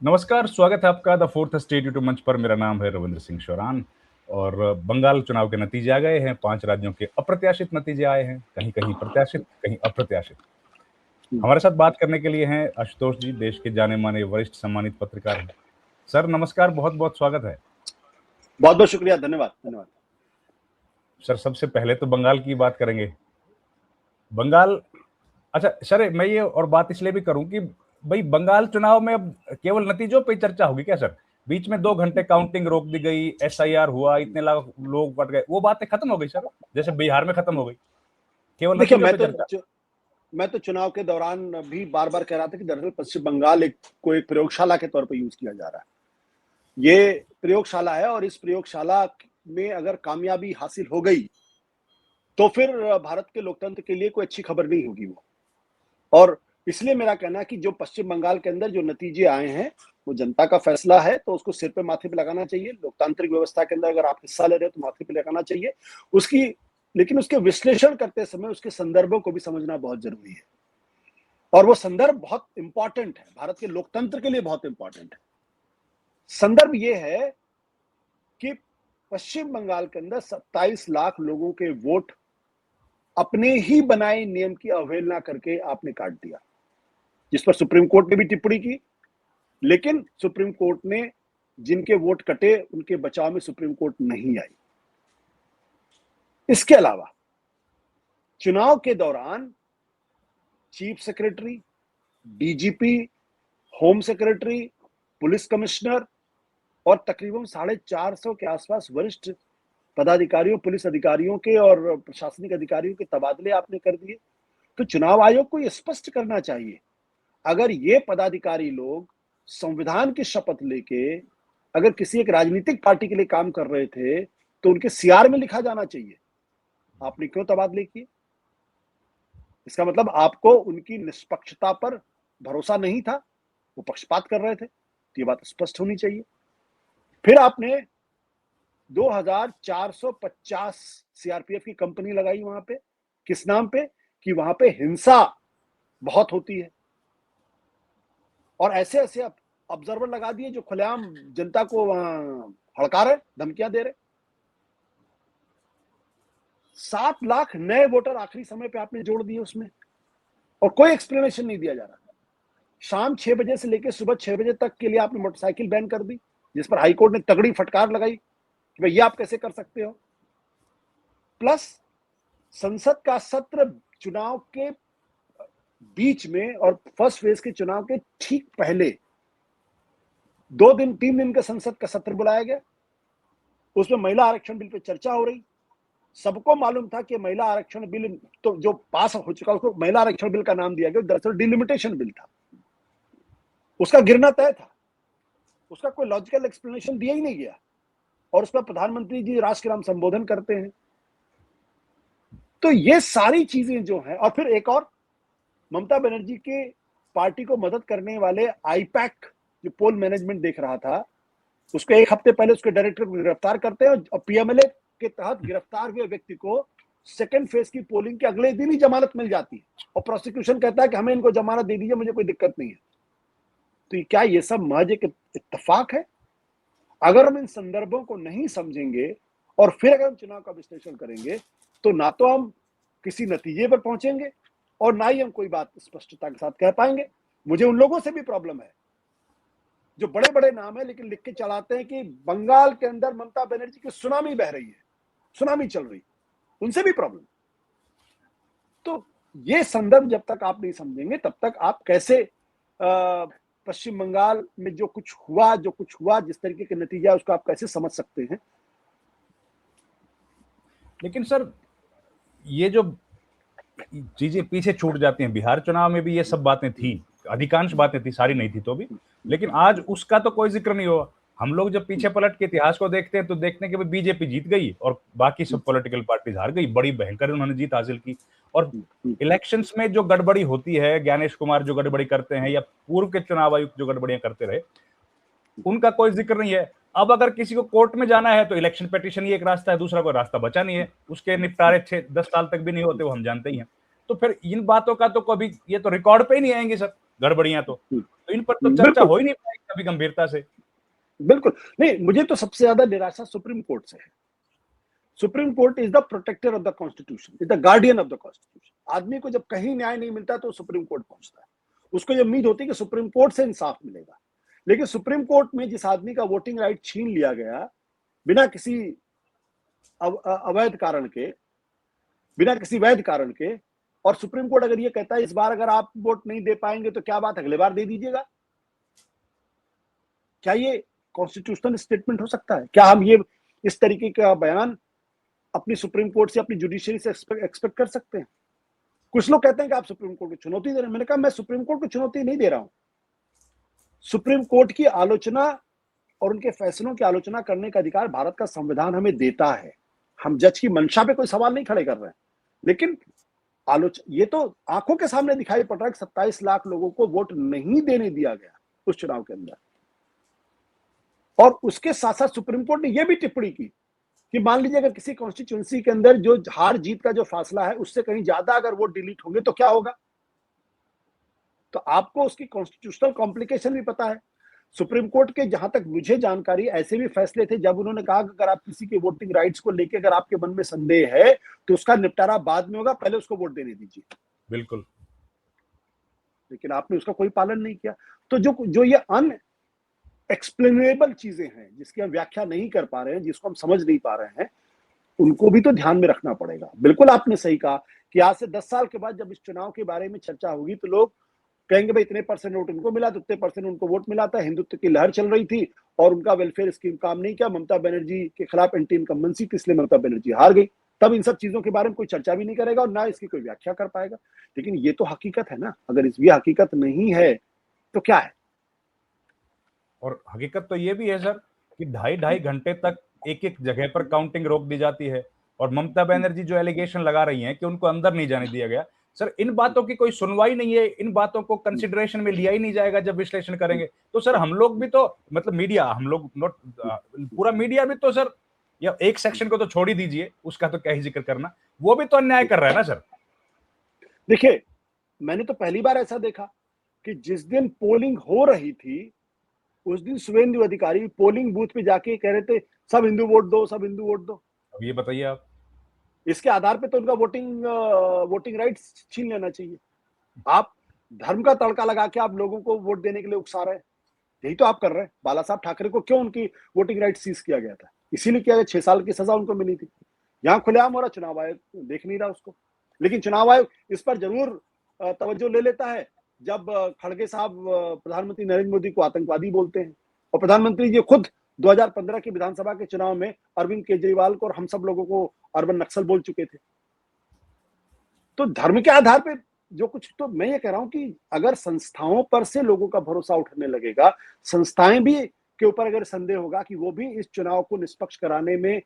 नमस्कार, स्वागत है आपका द फोर्थ स्टेट यूट्यूब मंच पर। मेरा नाम है रविंद्र सिंह शौरान और बंगाल चुनाव के नतीजे आ गए हैं। 5 राज्यों के अप्रत्याशित नतीजे आए हैं, कहीं-कहीं प्रत्याशित, कहीं अप्रत्याशित। हमारे साथ बात करने के लिए हैं आशुतोष जी, देश के जाने-माने वरिष्ठ सम्मानित पत्रकार हैं। सर नमस्कार, बहुत-बहुत स्वागत है। बहुत बहुत शुक्रिया, धन्यवाद धन्यवाद। सर सबसे पहले तो बंगाल की बात करेंगे। बंगाल अच्छा सर, मैं ये और बात इसलिए भी करूं कि भाई बंगाल चुनाव में अब केवल नतीजों पे चर्चा होगी क्या सर? बीच में 2 घंटे काउंटिंग रोक दी गई, एसआईआर हुआ, इतने लाख लोग बट गए, वो बातें खत्म हो गई सर, जैसे बिहार में खत्म हो गई। केवल देखिए, नतीजों पे चर्चा। मैं तो चुनाव के दौरान भी बार बार कह रहा था कि दरअसल पश्चिम बंगाल को एक प्रयोगशाला के तौर पर यूज किया जा रहा है। ये प्रयोगशाला है और इस प्रयोगशाला में अगर कामयाबी हासिल हो गई तो फिर भारत के लोकतंत्र के लिए कोई अच्छी खबर नहीं होगी वो। और इसलिए मेरा कहना है कि जो पश्चिम बंगाल के अंदर जो नतीजे आए हैं वो जनता का फैसला है, तो उसको सिर पे माथे पे लगाना चाहिए। लोकतांत्रिक व्यवस्था के अंदर अगर आप हिस्सा ले रहे हो तो माथे पे लगाना चाहिए उसकी। लेकिन उसके विश्लेषण करते समय उसके संदर्भों को भी समझना बहुत जरूरी है, और वो संदर्भ बहुत इंपॉर्टेंट है, भारत के लोकतंत्र के लिए बहुत इंपॉर्टेंट है। संदर्भ ये है कि पश्चिम बंगाल के अंदर 27 लाख लोगों के वोट अपने ही बनाए नियम की अवहेलना करके आपने काट दिया, जिस पर सुप्रीम कोर्ट ने भी टिप्पणी की। लेकिन सुप्रीम कोर्ट ने जिनके वोट कटे उनके बचाव में सुप्रीम कोर्ट नहीं आई। इसके अलावा चुनाव के दौरान chief secretary, DGP, home secretary, police commissioner और तकरीबन 450 के आसपास वरिष्ठ पदाधिकारियों, पुलिस अधिकारियों के और प्रशासनिक अधिकारियों के तबादले आपने कर दिए। तो चुनाव आयोग को यह स्पष्ट करना चाहिए, अगर ये पदाधिकारी लोग संविधान की शपथ लेके अगर किसी एक राजनीतिक पार्टी के लिए काम कर रहे थे तो उनके सीआर में लिखा जाना चाहिए, आपने क्यों तबादले किए? इसका मतलब आपको उनकी निष्पक्षता पर भरोसा नहीं था, वो पक्षपात कर रहे थे, तो ये बात स्पष्ट होनी चाहिए। फिर आपने 2450 सीआरपीएफ की कंपनी लगाई वहां पे, किस नाम पे? कि वहां पे हिंसा बहुत होती है, और ऐसे ऐसे ऑब्जर्वर लगा दिए जो खुलेआम जनता को वहां हड़का रहे, धमकियां दे रहे। 7 लाख नए वोटर आखिरी समय पे आपने जोड़ दिए उसमें, और कोई एक्सप्लेनेशन नहीं दिया जा रहा। शाम 6 बजे से लेकर सुबह 6 बजे तक के लिए आपने मोटरसाइकिल बैन कर दी, जिस पर हाईकोर्ट ने तगड़ी फटकार लगाई कि भाई ये आप कैसे कर सकते हो। प्लस संसद का सत्र चुनाव के बीच में और फर्स्ट फेज के चुनाव के ठीक पहले 3 दिन का संसद का सत्र बुलाया गया। उसमें महिला आरक्षण बिल पे चर्चा हो रही। सबको मालूम था कि महिला आरक्षण बिल तो जो पास हो चुका उसको महिला आरक्षण बिल का नाम दिया गया, दरअसल डिलिमिटेशन बिल था, उसका गिरना तय था, उसका कोई लॉजिकल एक्सप्लेनेशन दिया ही नहीं गया, और उस पर प्रधानमंत्री जी राष्ट्र के नाम संबोधन करते हैं। तो ये सारी चीजें जो हैं, और फिर एक और, ममता बनर्जी के पार्टी को मदद करने वाले आईपैक जो पोल मैनेजमेंट देख रहा था, उसको 1 हफ्ते पहले उसके डायरेक्टर को गिरफ्तार करते हैं, और पीएमएलए के तहत गिरफ्तार हुए व्यक्ति को सेकंड फेज की पोलिंग के अगले दिन ही जमानत मिल जाती है, और प्रोसिक्यूशन कहता है कि हमें इनको जमानत दे दीजिए, मुझे कोई दिक्कत नहीं है। तो क्या ये सब महज एक इत्तेफाक है? अगर हम इन संदर्भों को नहीं समझेंगे और फिर अगर हम चुनाव का विश्लेषण करेंगे तो ना तो हम किसी नतीजे पर पहुंचेंगे और ना ही हम कोई बात स्पष्टता के साथ कह पाएंगे। मुझे उन लोगों से भी प्रॉब्लम है जो बड़े बड़े नाम है लेकिन लिख के चलाते हैं कि बंगाल के अंदर ममता बनर्जी की सुनामी बह रही है, सुनामी चल रही, उनसे भी प्रॉब्लम। तो ये संदर्भ जब तक आप नहीं समझेंगे तब तक आप कैसे पश्चिम बंगाल में जो कुछ हुआ जिस तरीके के नतीजा उसको आप कैसे समझ सकते हैं? लेकिन सर ये जो चीजें पीछे छूट जाती हैं, बिहार चुनाव में भी ये सब बातें थी, अधिकांश बातें थी, सारी नहीं थी तो भी, लेकिन आज उसका तो कोई जिक्र नहीं हुआ। हम लोग जब पीछे पलट के इतिहास को देखते हैं तो देखते हैं कि बीजेपी जीत गई और बाकी सब पॉलिटिकल पार्टीज हार गई, बड़ी भयंकर उन्होंने जीत हासिल की। और इलेक्शंस में जो गड़बड़ी होती है, ज्ञानेश कुमार जो गड़बड़ी करते हैं या पूर्व के चुनाव आयुक्त जो गड़बड़ियां करते रहे, उनका कोई जिक्र नहीं है। अब अगर किसी को कोर्ट में जाना है तो इलेक्शन पिटीशन ही एक रास्ता है, दूसरा कोई रास्ता बचा नहीं है। उसके निपटारे 6-10 साल तक भी नहीं होते, वो हम जानते ही हैं। तो फिर इन बातों का तो कभी ये तो रिकॉर्ड पे ही नहीं आएंगे सर, गड़बड़ियां तो इन पर तो चर्चा हो ही नहीं पाएगी। कभी गंभीरता से। बिल्कुल नहीं, मुझे तो सबसे ज्यादा निराशा सुप्रीम कोर्ट से है। Supreme court is the protector of the constitution, is the guardian of the constitution. आदमी को जब कहीं न्याय नहीं मिलता तो सुप्रीम कोर्ट पहुंचता है, उसको ये उम्मीद होती है कि सुप्रीम कोर्ट से इंसाफ मिलेगा। लेकिन सुप्रीम कोर्ट में जिस आदमी का वोटिंग राइट छीन लिया गया बिना किसी अवैध कारण के, बिना किसी वैध कारण के, और सुप्रीम कोर्ट अगर ये कहता है इस बार अगर आप वोट नहीं दे पाएंगे तो क्या बात, अगले बार दे दीजिएगा, क्या ये कॉन्स्टिट्यूशनल स्टेटमेंट हो सकता है? क्या हम ये इस तरीके का बयान अपनी सुप्रीम कोर्ट से, अपनी जुडिशरी से एक्सपेक्ट कर सकते हैं? कुछ लोग कहते हैं कि आप सुप्रीम कोर्ट को चुनौती दे रहे हैं। मैंने कहा मैं सुप्रीम कोर्ट को चुनौती नहीं दे रहा हूं। सुप्रीम कोर्ट की आलोचना और उनके फैसलों की आलोचना करने का अधिकार भारत का संविधान हमें देता है। हम जज की मंशा पे कोई सवाल नहीं खड़े कर रहे हैं, लेकिन ये तो आंखों के सामने दिखाई पड़ रहा है कि 27 लाख लोगों को वोट नहीं देने दिया गया उस चुनाव के अंदर। और उसके साथ साथ सुप्रीम कोर्ट ने यह भी टिप्पणी की कि मान लीजिए अगर किसी कॉन्स्टिट्यूंसी के अंदर जो हार जीत का जो फासला है उससे कहीं ज्यादा अगर वोट डिलीट होंगे तो क्या होगा। तो आपको उसकी कॉन्स्टिट्यूशनल कॉम्प्लिकेशन भी पता है। सुप्रीम कोर्ट के जहां तक मुझे जानकारी, ऐसे भी फैसले थे जब उन्होंने कहा कि अगर आप किसी के वोटिंग राइट्स को लेकर अगर आपके मन में संदेह है तो उसका निपटारा बाद में होगा, पहले उसको वोट देने दीजिए। बिल्कुल। लेकिन आपने उसका कोई पालन नहीं किया। तो जो ये अनएक्सप्लेनेबल चीजें हैं जिसकी हम व्याख्या नहीं कर पा रहे हैं, जिसको हम समझ नहीं पा रहे हैं, उनको भी तो ध्यान में रखना पड़ेगा। बिल्कुल आपने सही कहा कि आज से 10 साल के बाद जब इस चुनाव के बारे में चर्चा होगी तो लोग कहेंगे भाई इतने परसेंट वोट उनको मिला तो उतने परसेंट उनको वोट मिला था, हिंदुत्व की लहर चल रही थी और उनका वेलफेयर स्कीम काम नहीं किया, ममता बनर्जी के खिलाफ एंटी इनकम्बेंसी थी इसलिए ममता बनर्जी हार गई। तब इन सब चीजों के बारे में कोई चर्चा भी नहीं करेगा और ना इसकी कोई व्याख्या कर पाएगा। लेकिन ये तो हकीकत है ना, अगर ये हकीकत नहीं है तो क्या है? और हकीकत तो ये भी है सर कि 2.5 घंटे तक एक एक जगह पर काउंटिंग रोक दी जाती है और ममता बनर्जी जो एलिगेशन लगा रही हैं कि उनको अंदर नहीं जाने दिया गया, सर इन बातों की कोई सुनवाई नहीं है, इन बातों को कंसिडरेशन में लिया ही नहीं जाएगा जब विश्लेषण करेंगे। तो सर हम लोग भी तो, मतलब मीडिया, हम लोग नॉट पूरा मीडिया भी तो सर, या एक सेक्शन को तो छोड़ ही दीजिए, उसका तो क्या ही जिक्र करना, वो भी तो अन्याय कर रहा है ना सर। देखिए, मैंने तो पहली बार ऐसा देखा कि जिस दिन पोलिंग हो रही थी उस दिन शुभेंदु अधिकारी पोलिंग बूथ पे जाके कह रहे थे सब हिंदू वोट दो, सब हिंदू वोट दो। अब ये बताइए आप, इसके आधार पे तो उनका वोटिंग राइट्स छीन लेना चाहिए। आप धर्म का तड़का लगा के आप लोगों को वोट देने के लिए उकसा रहे हैं, यही तो आप कर रहे हैं। बाला साहब ठाकरे को क्यों उनकी वोटिंग राइट सीज किया गया था? इसीलिए किया गया, 6 साल की सजा उनको मिली थी। यहाँ खुलेआम हो रहा, चुनाव आयोग देख नहीं रहा उसको। लेकिन चुनाव आयोग इस पर जरूर तवज्जो ले लेता है जब खड़गे साहब प्रधानमंत्री नरेंद्र मोदी को आतंकवादी बोलते हैं और प्रधानमंत्री जी खुद 2015 की विधानसभा के चुनाव में अरविंद केजरीवाल को और हम सब लोगों को अर्बन नक्सल बोल चुके थे। तो धर्म के आधार पे जो कुछ, तो मैं ये कह रहा हूं कि अगर संस्थाओं पर से लोगों का भरोसा उठने लगेगा, संस्थाएं भी के ऊपर अगर संदेह होगा कि वो भी इस चुनाव को निष्पक्ष कराने में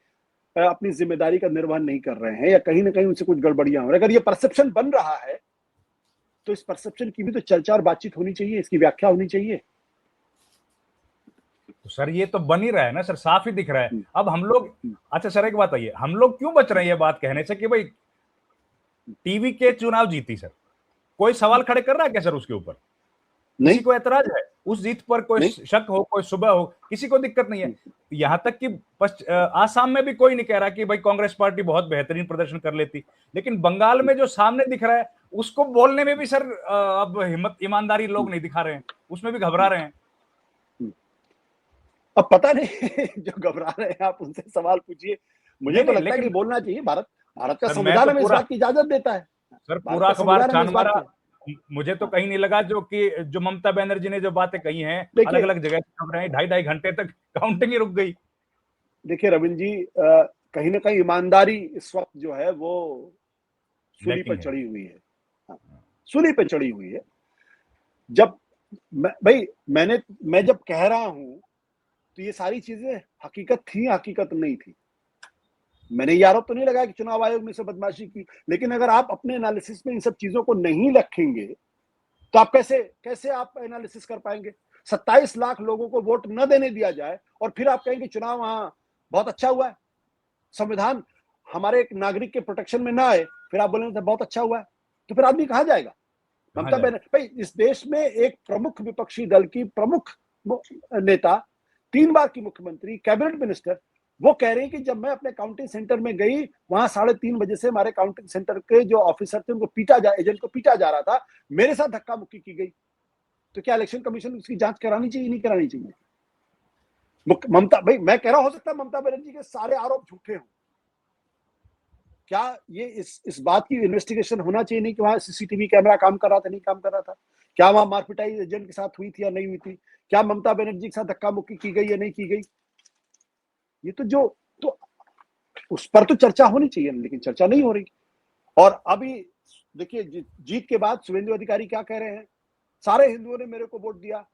अपनी जिम्मेदारी का निर्वहन नहीं कर रहे हैं या कहीं ना कहीं उनसे कुछ गड़बड़ियां हो रही, अगर ये परसेप्शन बन रहा है तो इस परसेप्शन की भी तो चर्चा और बातचीत होनी चाहिए, इसकी व्याख्या होनी चाहिए। तो सर ये तो बन ही रहा है ना सर, साफ ही दिख रहा है। अब हम लोग, अच्छा सर एक बात आइए, हम लोग क्यों बच रहे हैं ये बात कहने से कि भाई टीवी के चुनाव जीती, सर कोई सवाल खड़े कर रहा है क्या सर उसके ऊपर? किसी को ऐतराज है उस जीत पर? कोई शक हो, कोई सुबह हो, किसी को दिक्कत नहीं है। यहां तक कि आसाम में भी कोई नहीं कह रहा कि भाई कांग्रेस पार्टी बहुत बेहतरीन प्रदर्शन कर लेती, लेकिन बंगाल में जो सामने दिख रहा है उसको बोलने में भी सर अब हिम्मत, ईमानदारी लोग नहीं दिखा रहे हैं, उसमें भी घबरा रहे हैं। अब पता नहीं जो घबरा रहे हैं आप उनसे सवाल पूछिए। मुझे तो लगता है कि बोलना चाहिए। भारत का संविधान हमें इस बात की इजाजत देता है। सर पूरा अखबार छान मारा, मुझे तो कहीं नहीं लगा जो ममता बनर्जी ने जो बातें कही हैं अलग अलग जगह खबरें हैं, 2.5 घंटे तक काउंटिंग ही रुक गई। देखिए रविंद्र जी, कहीं ना कहीं ईमानदारी इस वक्त जो है वो सूली पर चढ़ी हुई है, सूली पर चढ़ी हुई है। जब भाई मैं जब कह रहा हूं तो ये सारी चीजें हकीकत थी, हकीकत नहीं थी। मैंने ये आरोप तो नहीं लगाया कि चुनाव आयोग ने इसे बदमाशी की, लेकिन अगर आप अपने एनालिसिस में इन सब चीजों को नहीं रखेंगे तो आप कैसे आप एनालिसिस कर पाएंगे? 27 लाख लोगों को वोट न देने दिया जाए और फिर आप कहेंगे चुनाव वहां बहुत अच्छा हुआ है, संविधान हमारे एक नागरिक के प्रोटेक्शन में ना आए, फिर आप बोलेंगे बहुत अच्छा हुआ है, तो फिर आदमी कहां जाएगा? ममता बनर्जी, भाई इस देश में एक प्रमुख विपक्षी दल की प्रमुख नेता, 3 बार की मुख्यमंत्री, कैबिनेट मिनिस्टर, वो कह रहे हैं कि जब मैं अपने काउंटिंग सेंटर में गई, वहां 3:30 बजे से हमारे काउंटिंग सेंटर के जो ऑफिसर थे उनको एजेंट को पीटा जा रहा था, मेरे साथ धक्का मुक्की की गई। तो क्या इलेक्शन कमीशन उसकी जांच करानी चाहिए, नहीं करानी चाहिए? ममता भाई, मैं कह रहा हूं, हो सकता है ममता बनर्जी के सारे आरोप झूठे हों, क्या ये इस बात की इन्वेस्टिगेशन होना चाहिए नहीं कि वहां सीसीटीवी कैमरा काम कर रहा था, नहीं काम कर रहा था? क्या वहां मारपिटाई एजेंट के साथ हुई थी या नहीं हुई थी? क्या ममता बनर्जी के साथ धक्का मुक्की की गई या नहीं की गई? ये तो उस पर तो चर्चा होनी चाहिए, लेकिन चर्चा नहीं हो रही। और अभी देखिए, जीत के बाद शुभेंदु अधिकारी क्या कह रहे हैं, सारे हिंदुओं ने मेरे को वोट दिया,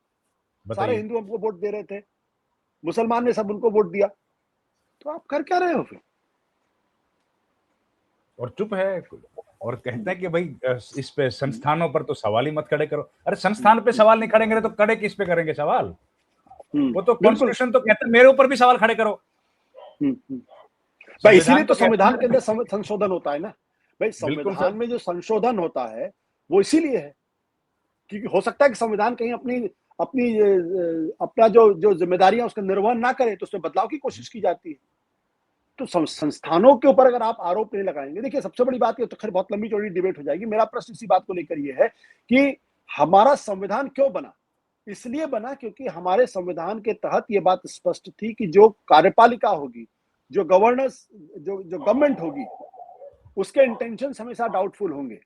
सारे हिंदू हमको वोट दे रहे थे, मुसलमान ने सब उनको वोट दिया। तो आप कर क्या रहे हो फिर? और चुप है, और कहते हैं कि भाई इस पे संस्थानों पर तो सवाल ही मत खड़े करो। अरे संस्थान पे सवाल नहीं खड़ेंगे तो कड़े किस पे करेंगे सवाल? वो तो कॉन्स्टिट्यूशन तो कहता है मेरे ऊपर भी सवाल खड़े करो। भाई इसीलिए तो संविधान के अंदर संशोधन होता है ना भाई। संविधान में जो संशोधन होता है वो इसीलिए है, क्योंकि हो सकता है कि संविधान कहीं अपना जो जिम्मेदारियां उसका निर्वहन ना करे, तो उसमें बदलाव की कोशिश की जाती है। तो संस्थानों के ऊपर अगर आप आरोप नहीं लगाएंगे, देखिए सबसे बड़ी बात, ये तो खैर बहुत लंबी चौड़ी डिबेट हो जाएगी। मेरा प्रश्न इसी बात को लेकर ये है कि हमारा संविधान क्यों बना? इसलिए बना क्योंकि हमारे संविधान के तहत ये बात स्पष्ट थी कि जो कार्यपालिका होगी, जो गवर्नेंस, जो गवर्नमेंट होगी, उसके इंटेंशंस हमेशा डाउटफुल होंगे।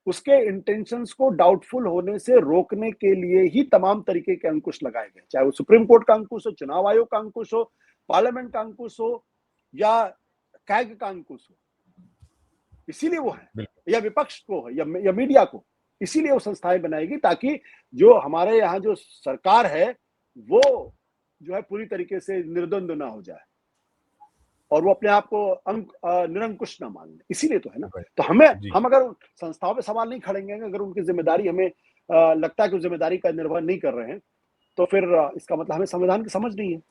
उसके इंटेंशंस को डाउटफुल होने से रोकने के लिए ही तमाम तरीके के अंकुश लगाए गए, चाहे वो सुप्रीम कोर्ट का अंकुश हो, चुनाव आयोग का अंकुश हो, पार्लियामेंट का अंकुश हो, या कैग का अंकुश हो। इसीलिए वो है, या विपक्ष को हो, या मीडिया को, इसीलिए वो संस्थाएं बनाएगी ताकि जो हमारे यहाँ जो सरकार है वो जो है पूरी तरीके से निर्द्वंद ना हो जाए और वो अपने आप को निरंकुश ना मान ले। इसीलिए तो है ना। तो हम अगर संस्थाओं पे सवाल नहीं खड़ेंगे, अगर उनकी जिम्मेदारी हमें लगता है कि जिम्मेदारी का निर्वहन नहीं कर रहे हैं, तो फिर इसका मतलब हमें संविधान की समझ नहीं है।